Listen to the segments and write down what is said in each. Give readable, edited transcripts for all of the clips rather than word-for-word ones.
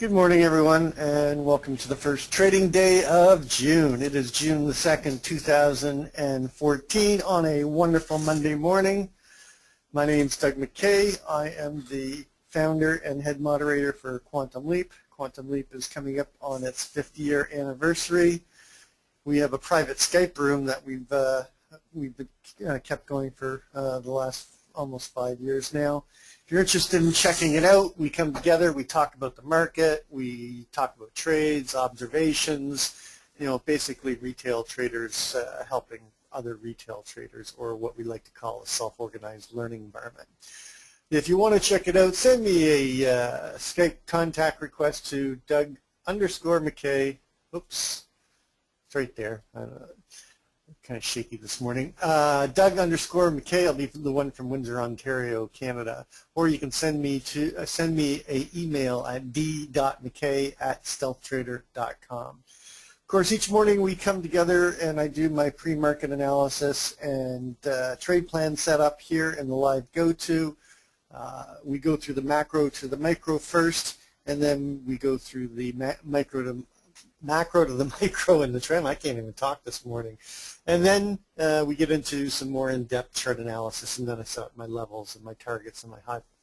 Good morning, everyone, and welcome to the first trading day of June. It is June the 2nd, 2014 on a wonderful Monday morning. My name is Doug McKay. I am the founder and head moderator for Quantum Leap. Quantum Leap is coming up on its 5th-year anniversary. We have a private Skype room that we've kept going for the last almost 5 years now. If you're interested in checking it out, we come together, we talk about the market, we talk about trades, observations, basically retail traders helping other retail traders, or what we like to call a self-organized learning environment. If you want to check it out, send me a Skype contact request to Doug_McKay. Oops, it's right there. Kind of shaky this morning. Doug_McKay. I'll be the one from Windsor, Ontario, Canada. Or you can send me an email at d.mckay@stealthtrader.com. Of course, each morning we come together and I do my pre-market analysis and trade plan setup here in the live go-to. We go through the macro to the micro first, and then we go through the macro to the micro and the trend. I can't even talk this morning. And then we get into some more in-depth chart analysis, and then I set up my levels and my targets and my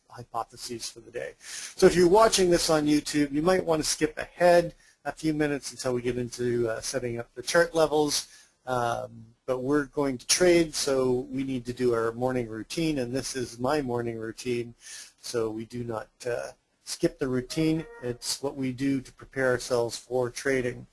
hypotheses for the day. So if you're watching this on YouTube, you might want to skip ahead a few minutes until we get into setting up the chart levels. But we're going to trade, so we need to do our morning routine, and this is my morning routine, so we do not skip the routine. It's what we do to prepare ourselves for trading.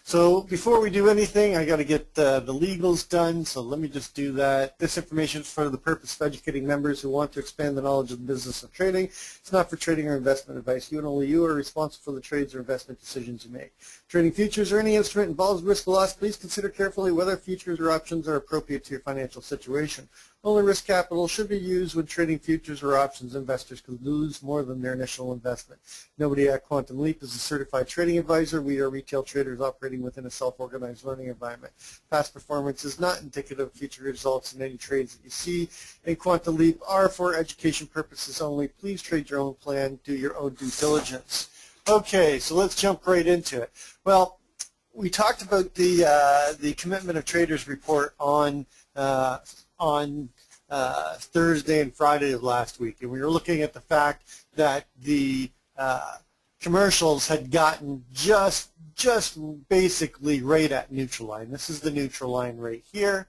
So before we do anything, I got to get the legals done, so let me just do that. This information is for the purpose of educating members who want to expand the knowledge of the business of trading. It's not for trading or investment advice. You and only you are responsible for the trades or investment decisions you make. Trading futures or any instrument involves risk or loss. Please consider carefully whether futures or options are appropriate to your financial situation. Only risk capital should be used when trading futures or options. Investors could lose more than their initial investment. Nobody at Quantum Leap is a certified trading advisor. We are retail traders operating within a self-organized learning environment. Past performance is not indicative of future results, and any trades that you see in Quantum Leap are for education purposes only. Please trade your own plan. Do your own due diligence. Okay, so let's jump right into it. Well, we talked about the Commitment of Traders report on Thursday and Friday of last week, and we were looking at the fact that the commercials had gotten just basically right at neutral line. This is the neutral line right here.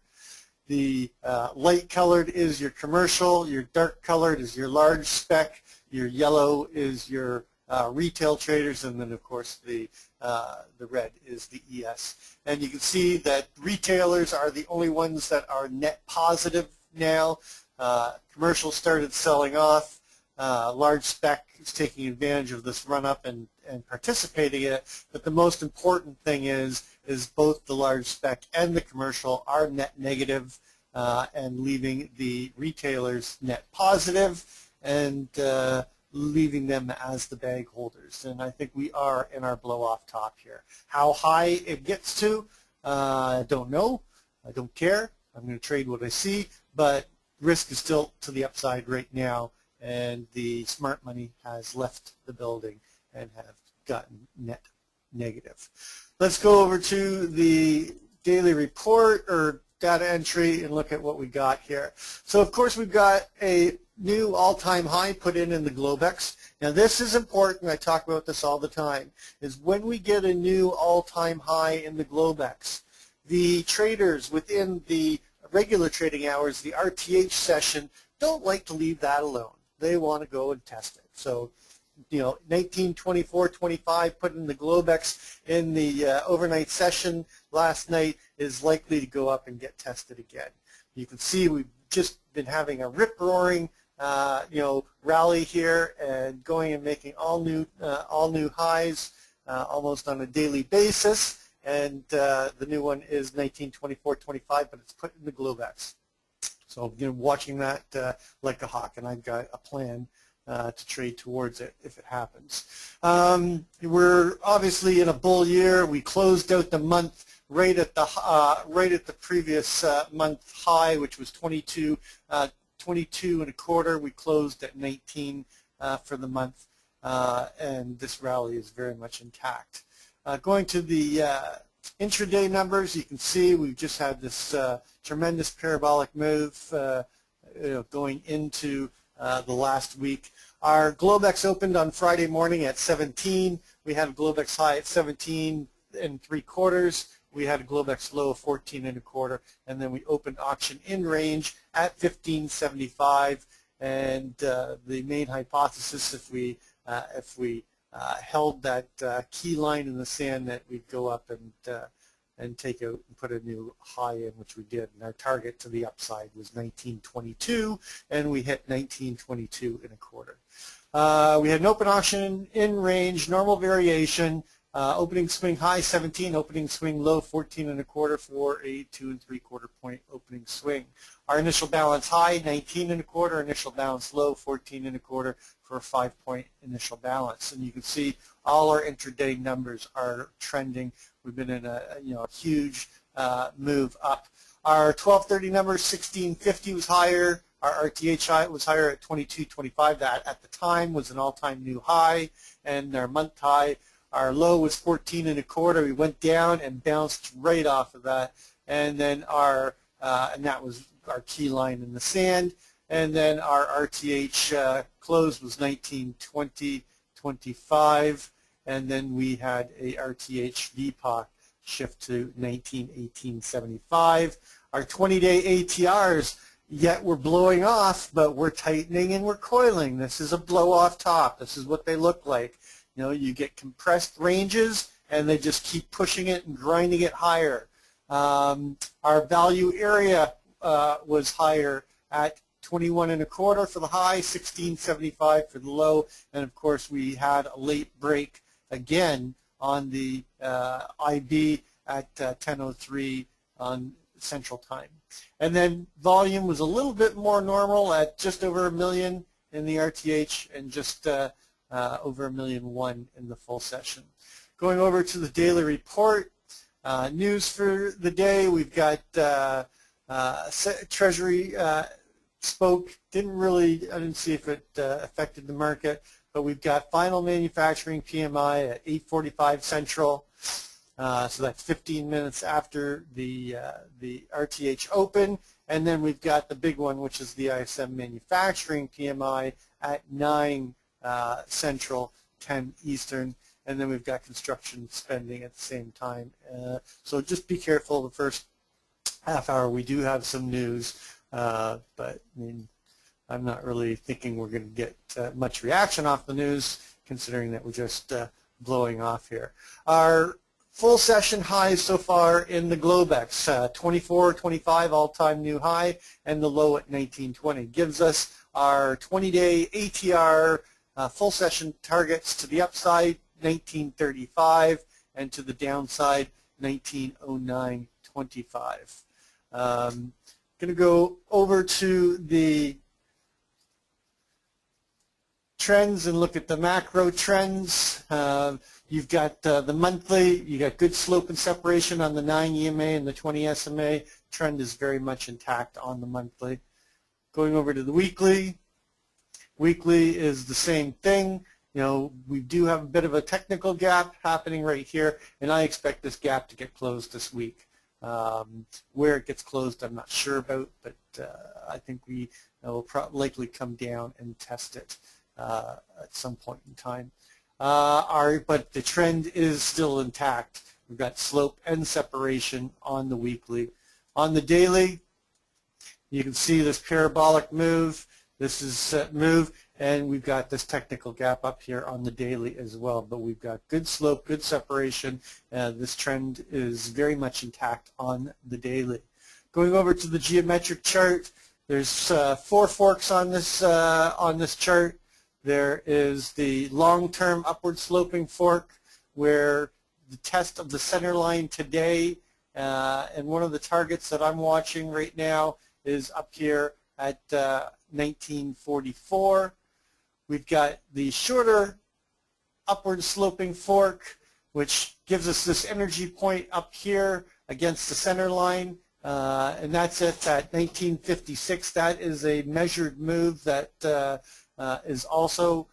The light colored is your commercial, your dark colored is your large spec, your yellow is your retail traders, and then of course the red is the ES. And you can see that retailers are the only ones that are net positive now. Commercials started selling off. Large spec is taking advantage of this run-up and participating in it. But the most important thing is both the large spec and the commercial are net negative and leaving the retailers net positive and leaving them as the bag holders. And I think we are in our blow-off top here. How high it gets to, I don't know. I don't care. I'm going to trade what I see, but risk is still to the upside right now, and the smart money has left the building and have gotten net negative. Let's go over to the daily report or data entry and look at what we got here. So of course we've got a new all-time high put in the Globex. Now this is important. I talk about this all the time, is when we get a new all-time high in the Globex, the traders within the regular trading hours, the RTH session, don't like to leave that alone. They want to go and test it. So, 1924.25 put in the Globex in the overnight session last night is likely to go up and get tested again. You can see we've just been having a rip-roaring rally here and going and making all new highs almost on a daily basis. And the new one is 1924.25, but it's put in the Globex. So watching that like a hawk, and I've got a plan to trade towards it if it happens. We're obviously in a bull year. We closed out the month right at the previous month high, which was 22 and a quarter. We closed at 19 for the month. and this rally is very much intact. Going to the intraday numbers, you can see we've just had this tremendous parabolic move going into the last week. Our Globex opened on Friday morning at 17. We had a Globex high at 17 3/4. We had a Globex low of 14 1/4, and then we opened auction in range at 15.75. And the main hypothesis, if we held that key line in the sand, that we'd go up and take out and put a new high in, which we did. And our target to the upside was 19.22, and we hit 19.22 1/4. We had an open auction in range, normal variation, opening swing high 17, opening swing low 14 1/4 for a 2 3/4 point opening swing. Our initial balance high 19 1/4, initial balance low 14 1/4 for a 5-point initial balance. And you can see all our intraday numbers are trending. We've been in a huge move up. Our 1230 number 1650 was higher. Our RTH high was higher at 22.25. That at the time was an all-time new high, and our month high, our low was 14 1/4. We went down and bounced right off of that, and then and that was our key line in the sand. And then our RTH close was 19.20.25, and then we had a RTH VPOC shift to 19.18.75. Our 20-day ATRs, yet we're blowing off, but we're tightening and we're coiling. This is a blow-off top. This is what they look like. You get compressed ranges, and they just keep pushing it and grinding it higher. Our value area was higher at 21 1/4 for the high, 16.75 for the low, and of course we had a late break again on the IB at 10:03 on Central Time. And then volume was a little bit more normal at just over 1 million in the RTH and just over 1.1 million in the full session. Going over to the daily report, news for the day, we've got Treasury spoke. I didn't see if it affected the market, but we've got final manufacturing PMI at 8:45 Central. So that's 15 minutes after the RTH open. And then we've got the big one, which is the ISM manufacturing PMI at 9 Central, 10 Eastern. And then we've got construction spending at the same time. So just be careful the first half hour. We do have some news, but I'm not really thinking we're going to get much reaction off the news, considering that we're just blowing off here. Our full session highs so far in the Globex, 24.25 all-time new high, and the low at 19.20. Gives us our 20-day ATR full session targets to the upside, 19.35, and to the downside, 19.09.25. Going to go over to the trends and look at the macro trends. You've got the monthly, you got good slope and separation on the 9 EMA and the 20 SMA. Trend is very much intact on the monthly. Going over to the weekly. Weekly is the same thing. We do have a bit of a technical gap happening right here, and I expect this gap to get closed this week. Where it gets closed, I'm not sure about, but I think we will likely come down and test it at some point in time. But the trend is still intact. We've got slope and separation on the weekly. On the daily, you can see this parabolic move. This is move, and we've got this technical gap up here on the daily as well. But we've got good slope, good separation. This trend is very much intact on the daily. Going over to the geometric chart, there's 4 forks on this chart. There is the long-term upward sloping fork, where the test of the center line today, and one of the targets that I'm watching right now is up here at 1944. We've got the shorter upward sloping fork, which gives us this energy point up here against the center line, and that's it at 1956. That is a measured move that is also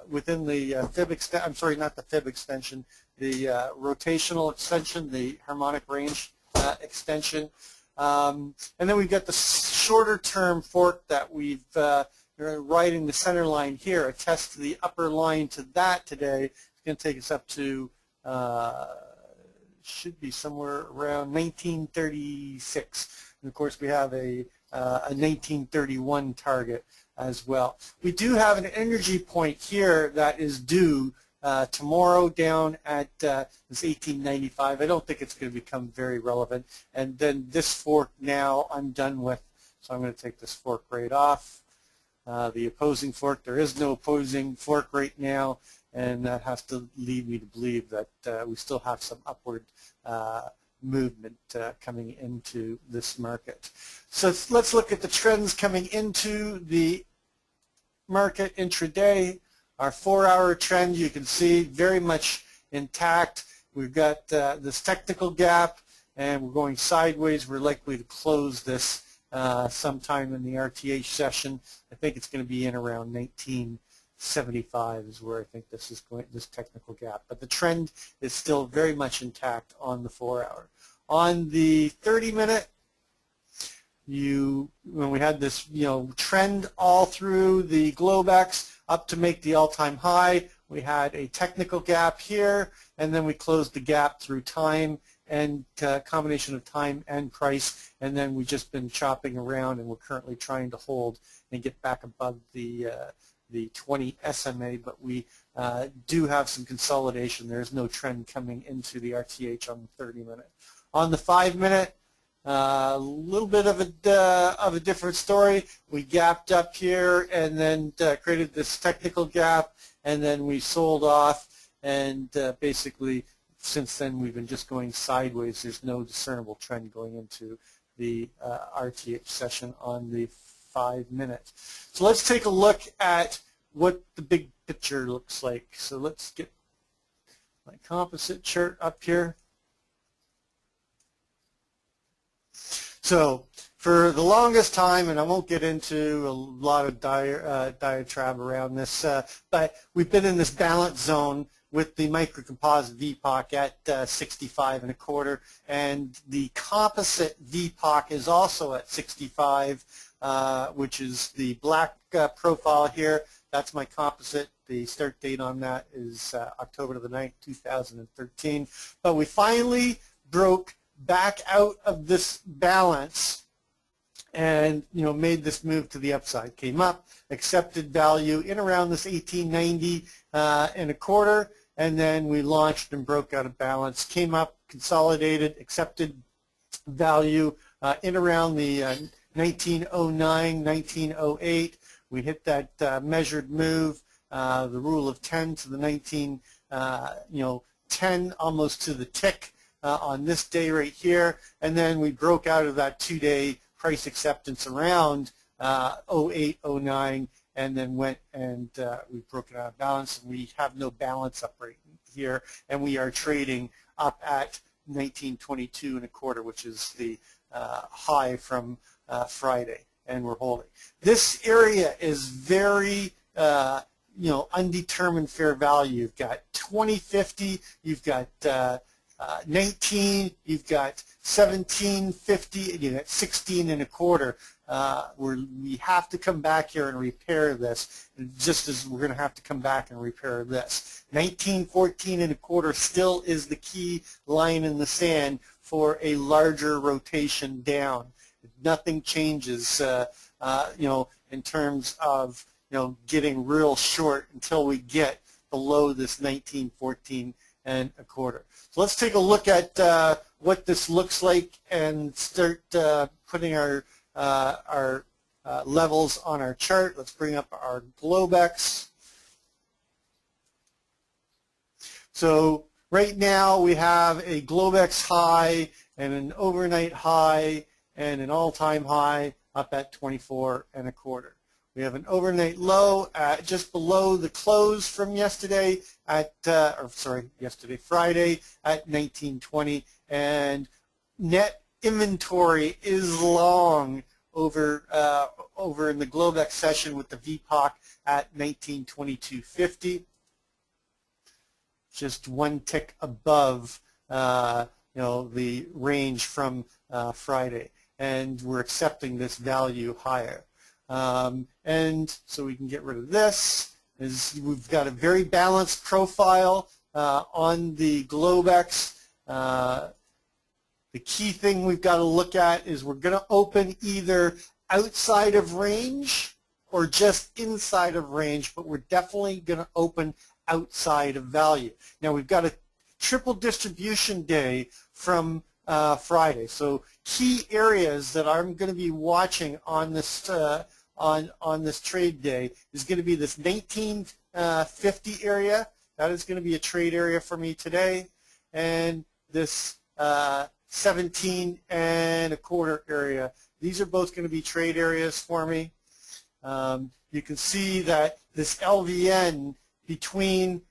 within the fib extension. I'm sorry, not the fib extension, the rotational extension, the harmonic range extension. And then we've got the shorter term fork that we've right in the center line here. A test to the upper line to that today. It's going to take us up to should be somewhere around 1936. And of course, we have a 1931 target as well. We do have an energy point here that is due tomorrow down at this 1895. I don't think it's going to become very relevant. And then this fork now I'm done with, so I'm going to take this fork right off. The opposing fork, there is no opposing fork right now, and that has to lead me to believe that we still have some upward movement coming into this market. So let's look at the trends coming into the market intraday. Our 4-hour trend, you can see, very much intact. We've got this technical gap, and we're going sideways. We're likely to close this sometime in the RTH session. I think it's going to be in around 1975 is where I think this is going, this technical gap. But the trend is still very much intact on the 4-hour. On the 30-minute, when we had this trend all through the Globex up to make the all-time high, we had a technical gap here, and then we closed the gap through time and combination of time and price, and then we've just been chopping around, and we're currently trying to hold and get back above the 20 SMA, but we do have some consolidation. There's no trend coming into the RTH on the 30-minute. On the 5-minute, a little bit of a different story. We gapped up here and then created this technical gap, and then we sold off, and basically since then we've been just going sideways. There's no discernible trend going into the RTH session on the 5-minute. So let's take a look at what the big picture looks like. So let's get my composite chart up here. So for the longest time, and I won't get into a lot of diatribe around this, but we've been in this balance zone with the microcomposite VPOC at 65.25, and the composite VPOC is also at 65, which is the black profile here. That's my composite. The start date on that is October the 9th, 2013. But we finally broke back out of this balance and made this move to the upside. Came up, accepted value in around this 1890.25, and then we launched and broke out of balance. Came up, consolidated, accepted value in around the 1909, 1908. We hit that measured move, the rule of 10 to the 10 almost to the tick on this day right here, and then we broke out of that 2-day price acceptance around 08, 09, and then went and we've broken out of balance, and we have no balance up right here, and we are trading up at 1922.25, which is the high from Friday, and we're holding. This area is very undetermined fair value. You've got 2050, you've got 19, you've got 1750, and you've got 16.25. We have to come back here and repair this, just as we're going to have to come back and repair this. 1914.25 still is the key line in the sand for a larger rotation down. Nothing changes, in terms of getting real short until we get below this 1914.25. So let's take a look at what this looks like and start putting our levels on our chart. Let's bring up our Globex. So right now we have a Globex high and an overnight high and an all-time high up at 24.25. We have an overnight low just below the close from yesterday at, Friday at 1920, and net inventory is long over in the Globex session with the VPOC at 1922.50, just one tick above the range from Friday, and we're accepting this value higher. And so we can get rid of this. We've got a very balanced profile on the Globex. The key thing we've got to look at is we're going to open either outside of range or just inside of range, but we're definitely going to open outside of value. Now we've got a triple distribution day from Friday, so key areas that I'm going to be watching on this on this trade day is going to be this 1950 area. That is going to be a trade area for me today, and this 17.25 area. These are both going to be trade areas for me. You can see that this LVN between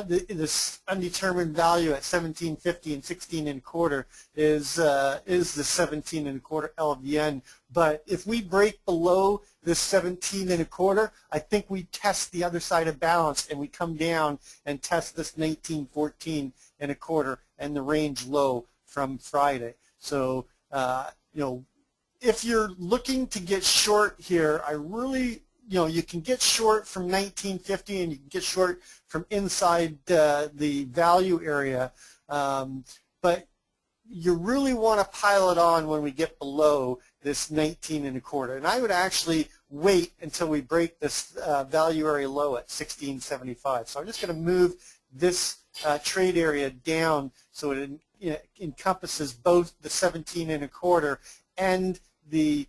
this undetermined value at 17.50 and 16.25 is the 17.25 LVN. But if we break below this 17.25, I think we test the other side of balance and we come down and test this 19.14.25 and the range low from Friday. So if you're looking to get short here, I really, you can get short from 1950 and you can get short from inside the value area, but you really want to pile it on when we get below this 19.25. And I would actually wait until we break this value area low at 16.75. So I'm just going to move this trade area down so it encompasses both the 17.25 and the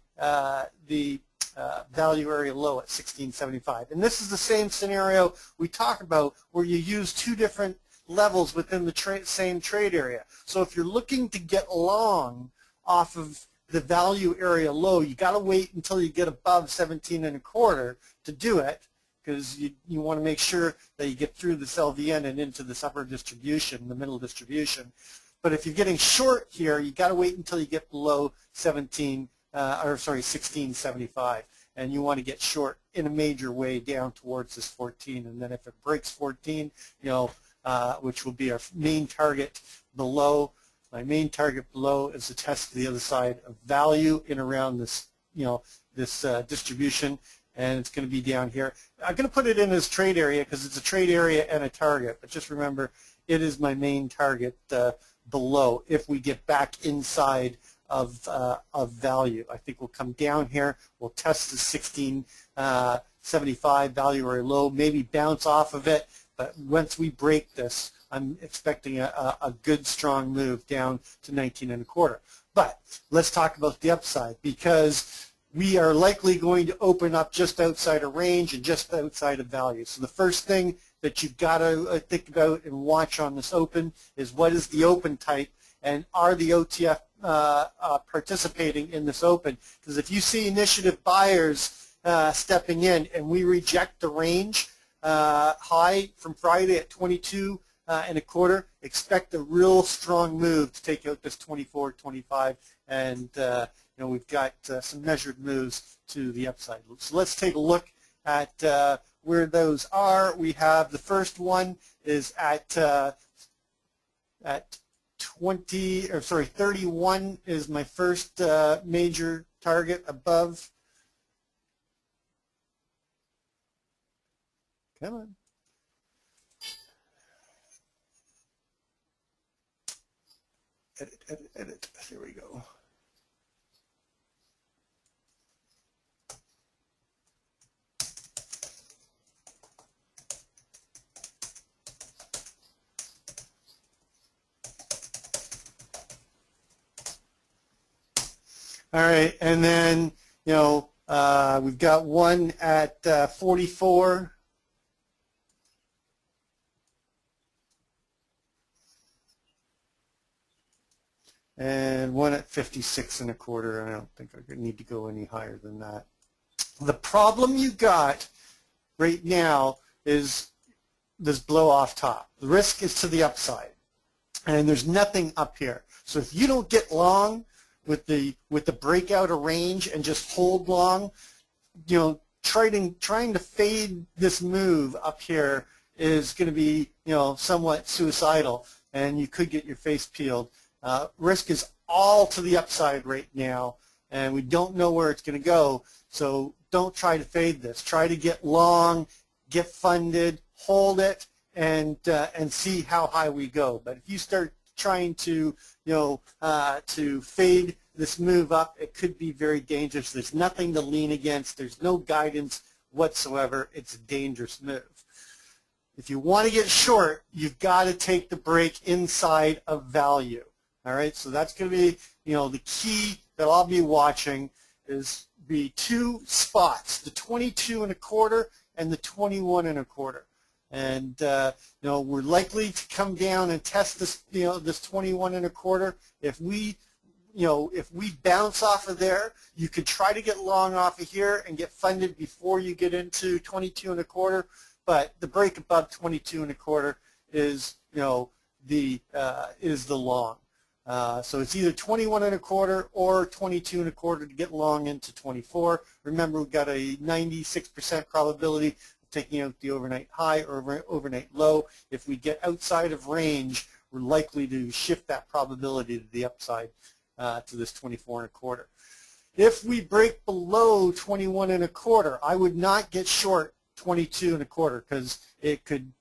value area low at 16.75. And this is the same scenario we talk about where you use two different levels within the same trade area. So if you're looking to get long off of the value area low, you got to wait until you get above 17.25 to do it, because you want to make sure that you get through this LVN and into this upper distribution, the middle distribution. But if you're getting short here, you got to wait until you get below 16.75, and you want to get short in a major way down towards this 14. And then if it breaks 14, which will be our main target below. My main target below is to test the other side of value in around this, this distribution, and it's going to be down here. I'm going to put it in as trade area because it's a trade area and a target, but just remember it is my main target below if we get back inside of value. I think we'll come down here, we'll test the 16.75 value area low, maybe bounce off of it, but once we break this, I'm expecting a good strong move down to 19.25. But let's talk about the upside, because we are likely going to open up just outside of range and just outside of value. So the first thing that you've got to think about and watch on this open is what is the open type, and are the OTF participating in this open? Because if you see initiative buyers stepping in and we reject the range high from Friday at 22.25, expect a real strong move to take out this 24.25, and we've got some measured moves to the upside. So let's take a look at where those are. We have the first one is at 31 is my first major target above. Come on. Edit, edit, edit. There we go. All right, and then we've got one at 44. And one at 56.25. I don't think I need to go any higher than that. The problem you got right now is this blow off top. The risk is to the upside, and there's nothing up here. So if you don't get long with the breakout of range and just hold long, trying to fade this move up here is going to be, somewhat suicidal, and you could get your face peeled. Risk is all to the upside right now, and we don't know where it's going to go, so don't try to fade this. Try to get long, get funded, hold it, and see how high we go. But if you start trying to, to fade this move up, it could be very dangerous. There's nothing to lean against. There's no guidance whatsoever. It's a dangerous move. If you want to get short, you've got to take the break inside of value. All right, so that's going to be, the key that I'll be watching is be two spots, the 22.25 and the 21.25. And we're likely to come down and test this, this 21.25. If we bounce off of there, you could try to get long off of here and get funded before you get into 22.25. But the break above 22.25 is, is the long. So it's either 21.25 or 22.25 to get long into 24. Remember, we've got a 96% probability of taking out the overnight high or overnight low. If we get outside of range, we're likely to shift that probability to the upside to this 24.25. If we break below 21.25, I would not get short 22.25 because it could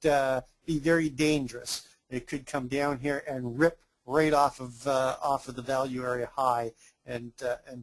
be very dangerous. It could come down here and rip right off of the value area high and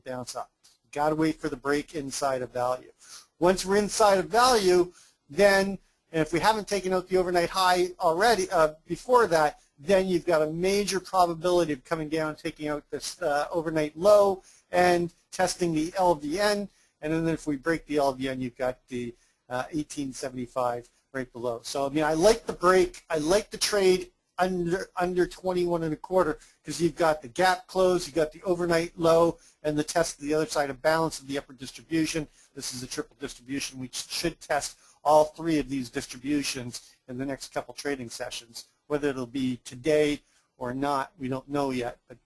bounce up. Got to wait for the break inside of value. Once we're inside of value, then if we haven't taken out the overnight high already before that, then you've got a major probability of coming down and taking out this overnight low and testing the LVN. And then if we break the LVN, you've got the 1875 right below. So I mean, I like the break. I like the trade under 21.25 because you've got the gap close, you've got the overnight low, and the test of the other side of balance of the upper distribution. This is a triple distribution. We should test all three of these distributions in the next couple trading sessions. Whether it'll be today or not, we don't know yet. But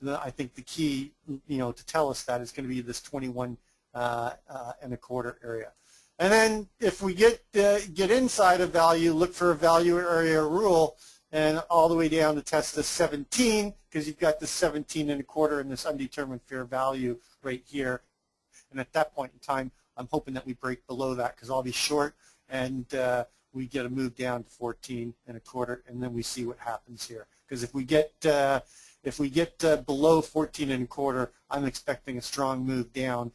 I think the key, to tell us that is going to be this 21.25 area. And then if we get inside of value, look for a value area rule, and all the way down to test the 17, because you've got this 17.25 and this undetermined fair value right here. And at that point in time, I'm hoping that we break below that because I'll be short, and we get a move down to 14.25, and then we see what happens here. Because if we get below 14.25, I'm expecting a strong move down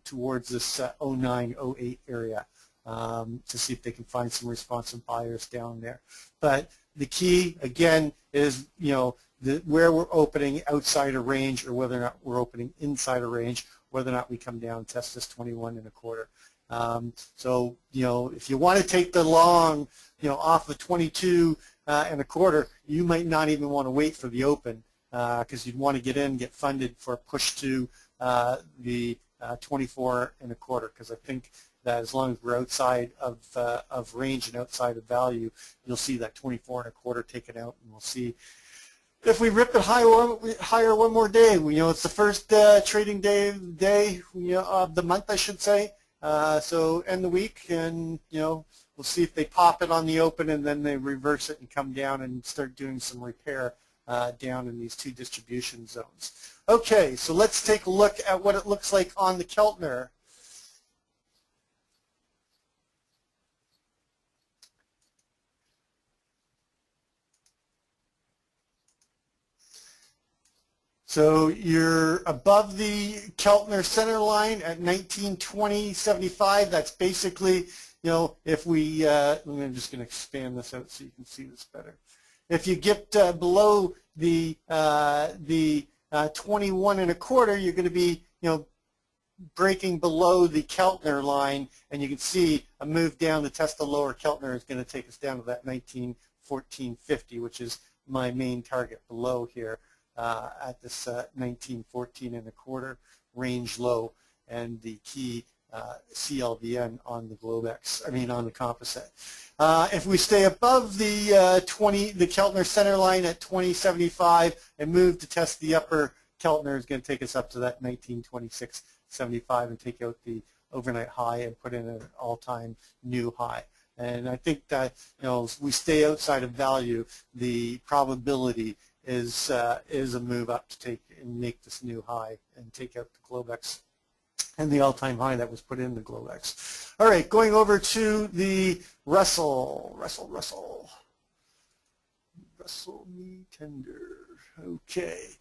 towards this 09, 08 area to see if they can find some responsive buyers down there. But the key, again, is where we're opening outside of range or whether or not we're opening inside of range, whether or not we come down and test this 21.25. So if you want to take the long, off of 22.25, you might not even want to wait for the open because you'd want to get in, get funded for a push to the 24.25, because I think that as long as we're outside of range and outside of value, you'll see that 24.25 taken out, and we'll see if we rip it higher one more day. It's the first trading day of the month, I should say. So end the week, and we'll see if they pop it on the open and then they reverse it and come down and start doing some repair down in these two distribution zones. Okay, so let's take a look at what it looks like on the Keltner. So you're above the Keltner center line at 1920.75. That's basically, if we, I'm just going to expand this out so you can see this better. If you get below the 21.25, you're going to be, breaking below the Keltner line, and you can see a move down to test the lower Keltner is going to take us down to that 1914.50, which is my main target below here. At this 1914.25 range low, and the key CLVN on the Globex, on the Composite. If we stay above the Keltner center line at 20.75 and move to test the upper Keltner, is going to take us up to that 1926.75 and take out the overnight high and put in an all-time new high. And I think that, you know, if we stay outside of value, the probability is a move up to take and make this new high and take out the Globex and the all-time high that was put in the Globex. All right, going over to the Russell me tender. Okay.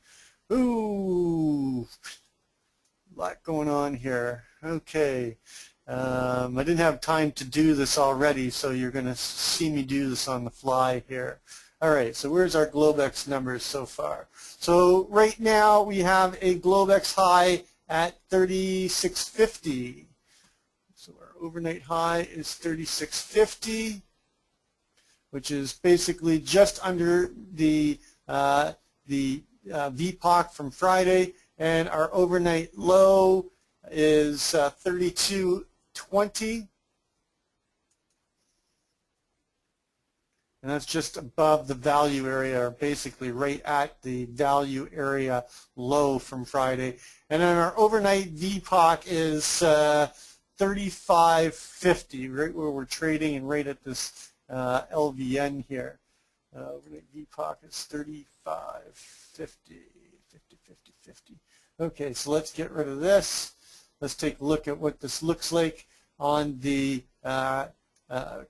Ooh, a lot going on here. Okay. I didn't have time to do this already, so you're going to see me do this on the fly here. All right, so where's our Globex numbers so far? So right now we have a Globex high at 3650. So our overnight high is 3650, which is basically just under the VPOC from Friday, and our overnight low is 3220. And that's just above the value area, or basically right at the value area low from Friday. And then our overnight VPOC is 3550, right where we're trading and right at this LVN here. Overnight VPOC is 3550, 50. Okay, so let's get rid of this. Let's take a look at what this looks like on the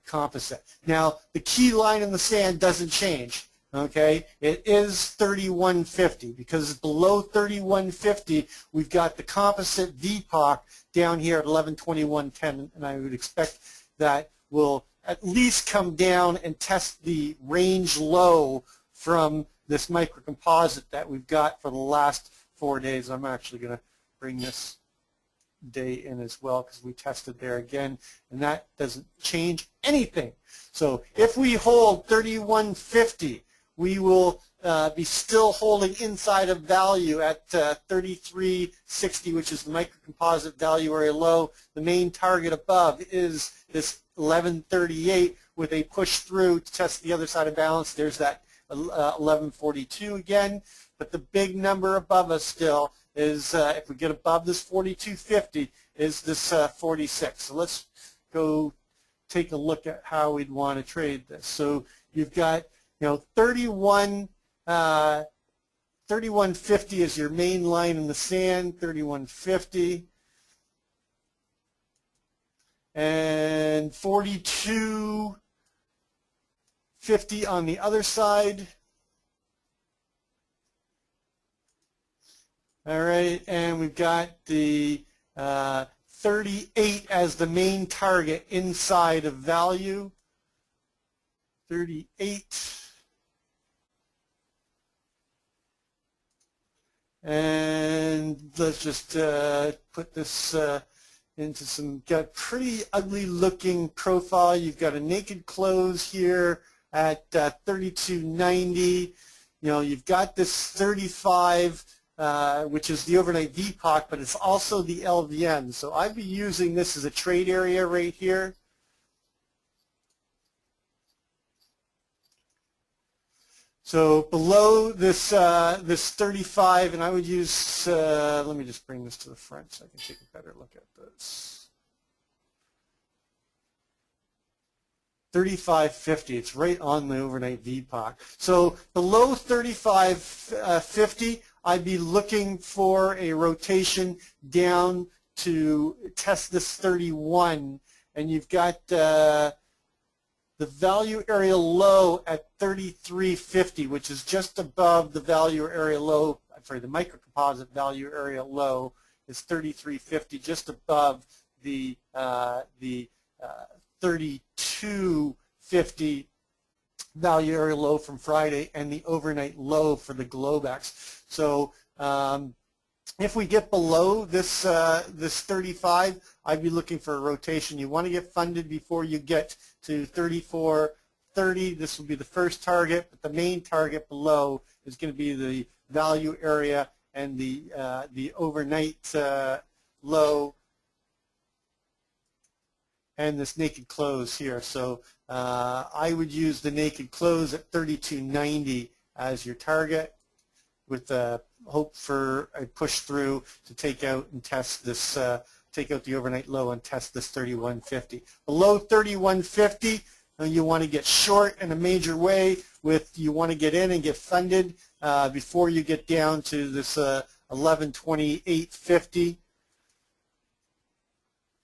composite. Now, the key line in the sand doesn't change, okay? It is 3150. Because below 3150, we've got the composite VPOC down here at 1121.10, and I would expect that will at least come down and test the range low from this microcomposite that we've got for the last 4 days. I'm actually going to bring this day in as well because we tested there again, and that doesn't change anything. So if we hold 3150, we will be still holding inside of value at 3360, which is the microcomposite value area low. The main target above is this 1138 with a push through to test the other side of balance. There's that 1142 again, but the big number above us still is, if we get above this 4250, is this 46. So let's go take a look at how we'd want to trade this. So you've got, you know, 3150 is your main line in the sand, 3150. And 4250 on the other side. All right, and we've got the 38 as the main target inside of value. 38. And let's just put this into some, got pretty ugly looking profile. You've got a naked close here at 3290. You know, you've got this 35, which is the overnight VPOC, but it's also the LVN. So I'd be using this as a trade area right here. So below this this 35, and I would use, let me just bring this to the front so I can take a better look at this. 3550, it's right on the overnight VPOC. So below 3550, I'd be looking for a rotation down to test this 31, and you've got the value area low at 3350, which is just above the value area low. I'm sorry, the microcomposite value area low is 3350, just above the 3250 value area low from Friday and the overnight low for the Globex. So if we get below this this 35, I'd be looking for a rotation. You want to get funded before you get to 3430. This will be the first target, but the main target below is going to be the value area and the overnight low and this naked close here. So I would use the naked close at 3290 as your target, with hope for a push through to take out and test this take out the overnight low and test this 31.50. Below 31.50, you want to get short in a major way. You want to get in and get funded before you get down to this 1128.50.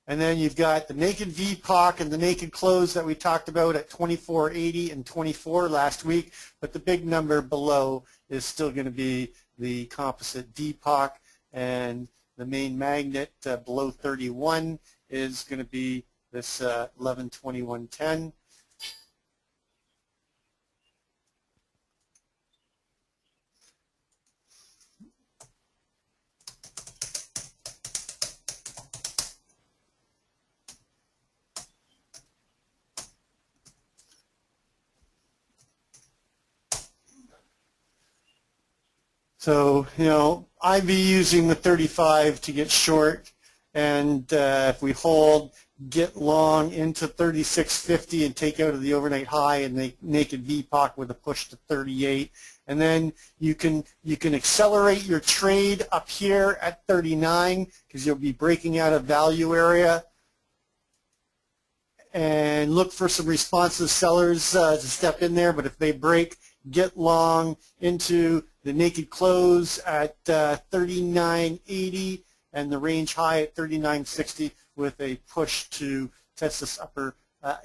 And then you've got the naked VPOC and the naked close that we talked about at 24.80 and 24 last week, but the big number below is still going to be the composite VPOC, and the main magnet below 31 is going to be this 1121.10. So, I'd be using the 35 to get short, and if we hold, get long into 36.50 and take out of the overnight high and the naked VPOC with a push to 38. And then you can accelerate your trade up here at 39 because you'll be breaking out a value area, and look for some responsive sellers to step in there. But if they break, get long into the naked close at 39.80 and the range high at 39.60 with a push to test this upper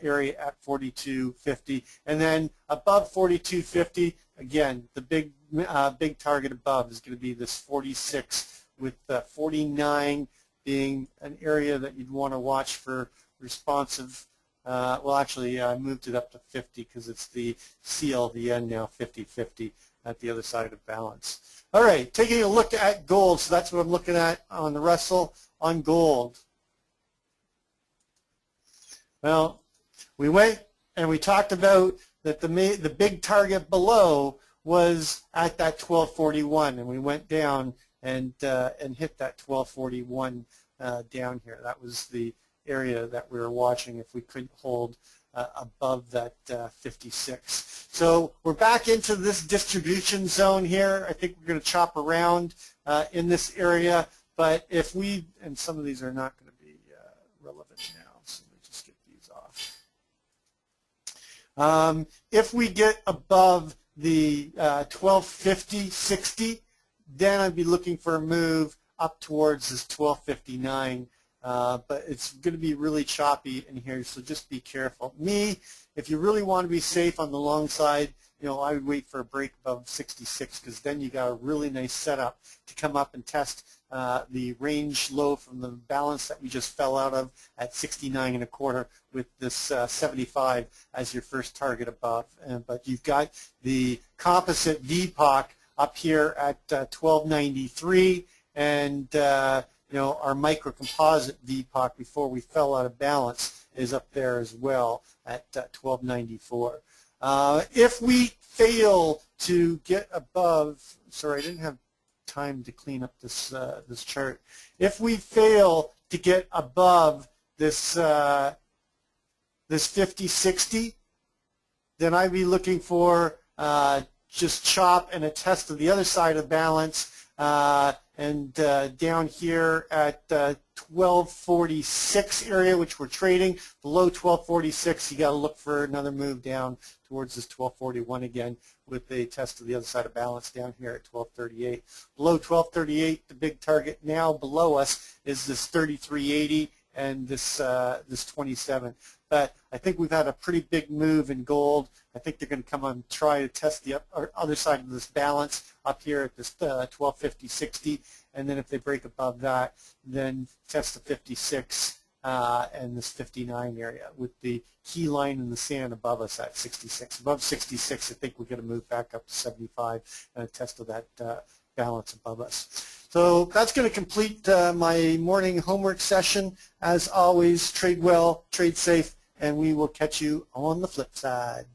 area at 42.50. And then above 42.50, again, the big target above is going to be this 46, with 49 being an area that you'd want to watch for responsive. Well, actually, I moved it up to 50 because it's the CLVN now, 50-50 at the other side of balance. All right, taking a look at gold. So that's what I'm looking at on the Russell on gold. Well, we went and we talked about that the big target below was at that 1241, and we went down and hit that 1241 down here. That was the area that we were watching if we couldn't hold above that 56. So we're back into this distribution zone here. I think we're going to chop around in this area, but if we, and some of these are not going to be relevant now, so let me just get these off. If we get above the 1250.60, then I'd be looking for a move up towards this 1259. But it's going to be really choppy in here, so just be careful. If you really want to be safe on the long side, I would wait for a break above 66, because then you got a really nice setup to come up and test the range low from the balance that we just fell out of at 69.25 with this 75 as your first target above. But you've got the composite VPOC up here at 1293, and our micro composite VPOC before we fell out of balance is up there as well at 1294. If we fail to get above, sorry, I didn't have time to clean up this this chart. If we fail to get above this this 50-60, then I'd be looking for just chop and a test of the other side of balance. And down here at 1246 area, which we're trading, below 1246, you got to look for another move down towards this 1241 again with a test of the other side of balance down here at 1238. Below 1238, the big target now below us is this 3380 and this 27. But I think we've had a pretty big move in gold. I think they're going to come on and try to test the other side of this balance up here at this 1250.60, and then if they break above that, then test the 56 and this 59 area with the key line in the sand above us at 66. Above 66, I think we're going to move back up to 75 and a test of that balance above us. So that's going to complete my morning homework session. As always, trade well, trade safe, and we will catch you on the flip side.